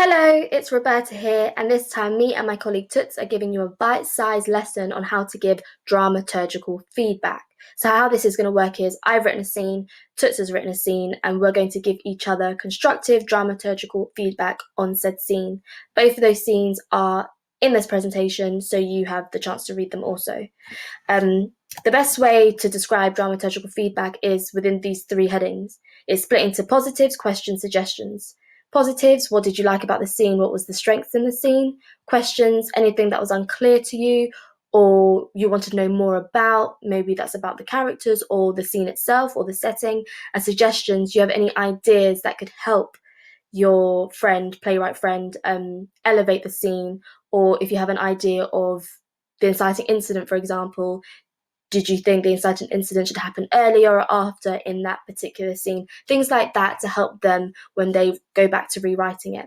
Hello, it's Roberta here, and this time me and my colleague Toots are giving you a bite-sized lesson on how to give dramaturgical feedback. So how this is going to work is I've written a scene, Toots has written a scene, and we're going to give each other constructive dramaturgical feedback on said scene. Both of those scenes are in this presentation, so you have the chance to read them also. The best way to describe dramaturgical feedback is within these three headings. It's split into positives, questions, suggestions. Positives, what did you like about the scene? What was the strengths in the scene? Questions, anything that was unclear to you or you want to know more about, maybe that's about the characters or the scene itself or the setting. And suggestions, you have any ideas that could help your friend, playwright friend, elevate the scene, or if you have an idea of the inciting incident, for example, did you think the inciting incident should happen earlier or after in that particular scene? Things like that to help them when they go back to rewriting it.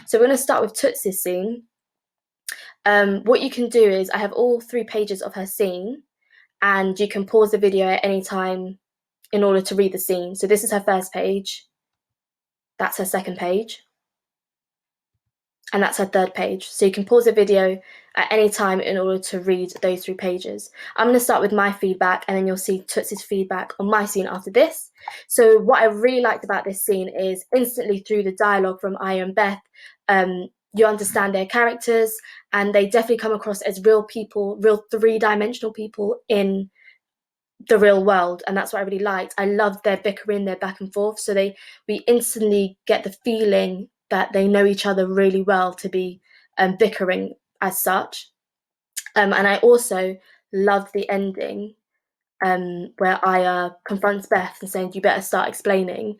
So we're going to start with Toots's scene. What you can do is I have all 3 pages of her scene, and you can pause the video at any time in order to read the scene. So this is her first page. That's her second page. And that's her third page. So you can pause the video at any time in order to read those 3 pages. I'm going to start with my feedback, and then you'll see Toots's feedback on my scene after this. So what I really liked about this scene is instantly through the dialogue from Aya and Beth, you understand their characters, and they definitely come across as real people, real 3-dimensional people in the real world, and that's what I really liked. I loved their bickering, their back and forth, so we instantly get the feeling that they know each other really well to be bickering as such. And I also loved the ending where Aya confronts Beth and saying, you better start explaining,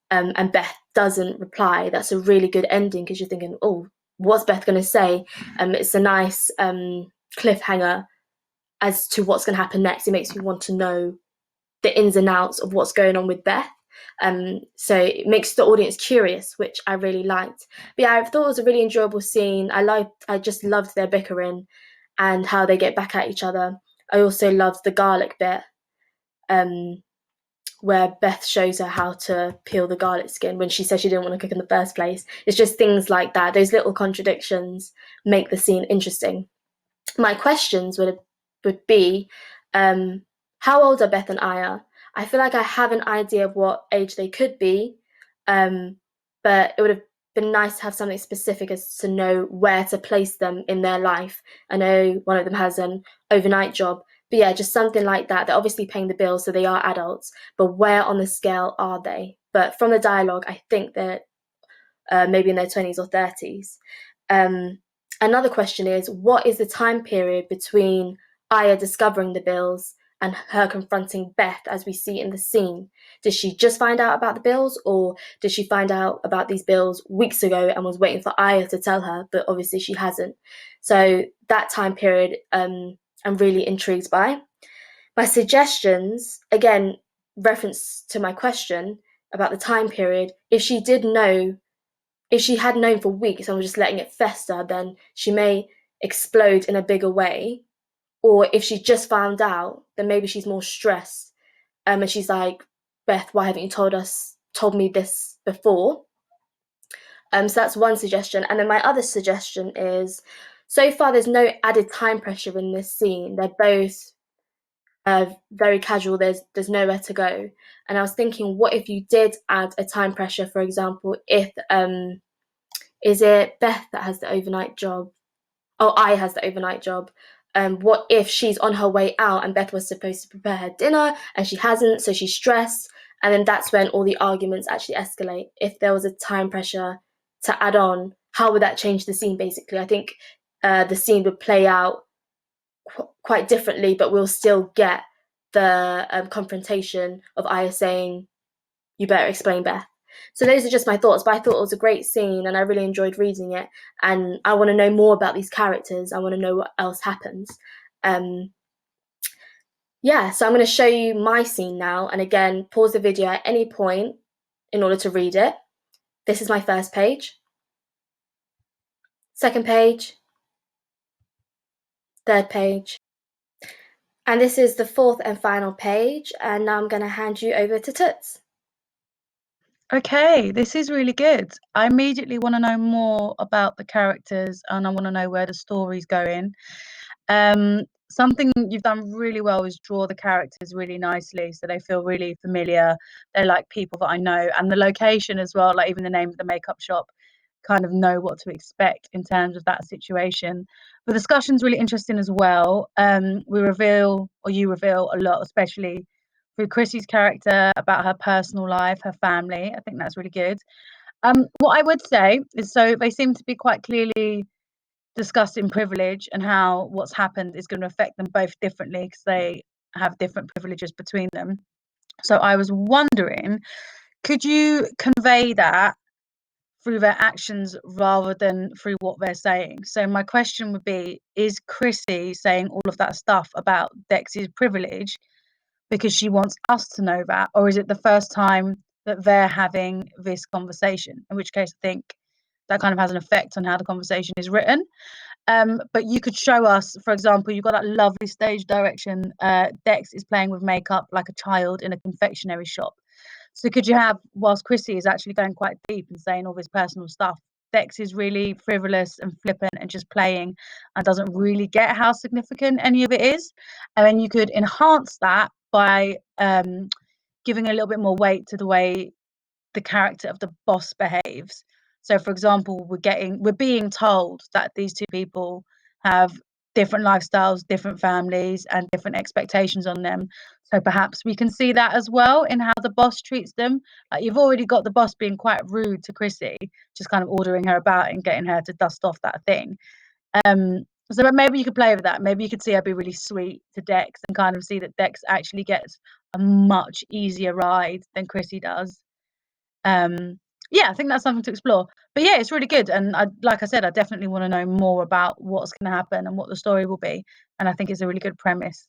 and Beth doesn't reply. That's a really good ending because you're thinking, oh, what's Beth going to say? It's a nice cliffhanger as to what's going to happen next. It makes me want to know the ins and outs of what's going on with Beth. So it makes the audience curious, which I really liked. But yeah, I thought it was a really enjoyable scene. I just loved their bickering and how they get back at each other. I also loved the garlic bit, where Beth shows her how to peel the garlic skin when she says she didn't want to cook in the first place. It's just things like that. Those little contradictions make the scene interesting. My questions would be, how old are Beth and Aya? I feel like I have an idea of what age they could be, but it would have been nice to have something specific as to know where to place them in their life. I know one of them has an overnight job, but yeah, just something like that. They're obviously paying the bills, so they are adults, but where on the scale are they? But from the dialogue, I think they're maybe in their 20s or 30s. Another question is, what is the time period between Aya discovering the bills and her confronting Beth as we see in the scene? Did she just find out about the bills, or did she find out about these bills weeks ago and was waiting for Aya to tell her, but obviously she hasn't? So that time period I'm really intrigued by. My suggestions, again, reference to my question about the time period, if she had known for weeks and was just letting it fester, then she may explode in a bigger way. Or if she just found out, then maybe she's more stressed. And she's like, Beth, why haven't you told me this before? So that's one suggestion. And then my other suggestion is, so far there's no added time pressure in this scene. They're both very casual. There's nowhere to go. And I was thinking, what if you did add a time pressure? For example, if is it Beth that has the overnight job? Oh, I has the overnight job. What if she's on her way out and Beth was supposed to prepare her dinner and she hasn't, so she's stressed, and then that's when all the arguments actually escalate. If there was a time pressure to add on, how would that change the scene? Basically, I think the scene would play out quite differently, but we'll still get the confrontation of Aya saying, you better explain, Beth. So those are just my thoughts, but I thought it was a great scene and I really enjoyed reading it, and I want to know more about these characters. I want to know what else happens. Yeah, so I'm going to show you my scene now, and again, pause the video at any point in order to read it. This is my first page, second page, third page, and this is the fourth and final page, and now I'm going to hand you over to Toots. Okay, this is really good. I immediately want to know more about the characters and I want to know where the story's going. Something you've done really well is draw the characters really nicely so they feel really familiar. They're like people that I know, and the location as well, like even the name of the makeup shop, kind of know what to expect in terms of that situation. The discussion's really interesting as well. We reveal, or you reveal, a lot, especially through Chrissy's character about her personal life, her family. I think that's really good. What I would say is, so they seem to be quite clearly discussing privilege and how what's happened is going to affect them both differently because they have different privileges between them. So I was wondering, could you convey that through their actions rather than through what they're saying? So my question would be, is Chrissy saying all of that stuff about Dex's privilege because she wants us to know that, or is it the first time that they're having this conversation? In which case, I think that kind of has an effect on how the conversation is written. But you could show us, for example, you've got that lovely stage direction. Dex is playing with makeup like a child in a confectionery shop. So could you have, whilst Chrissy is actually going quite deep and saying all this personal stuff, Dex is really frivolous and flippant and just playing and doesn't really get how significant any of it is. And then you could enhance that by giving a little bit more weight to the way the character of the boss behaves. So, for example, we're being told that these two people have different lifestyles, different families, and different expectations on them. So perhaps we can see that as well in how the boss treats them. Like you've already got the boss being quite rude to Chrissy, just kind of ordering her about and getting her to dust off that thing. So maybe you could play with that. Maybe you could see her be really sweet to Dex and kind of see that Dex actually gets a much easier ride than Chrissy does. um yeah, I think that's something to explore. But yeah, it's really good, and like I said, I definitely want to know more about what's going to happen and what the story will be, and I think it's a really good premise.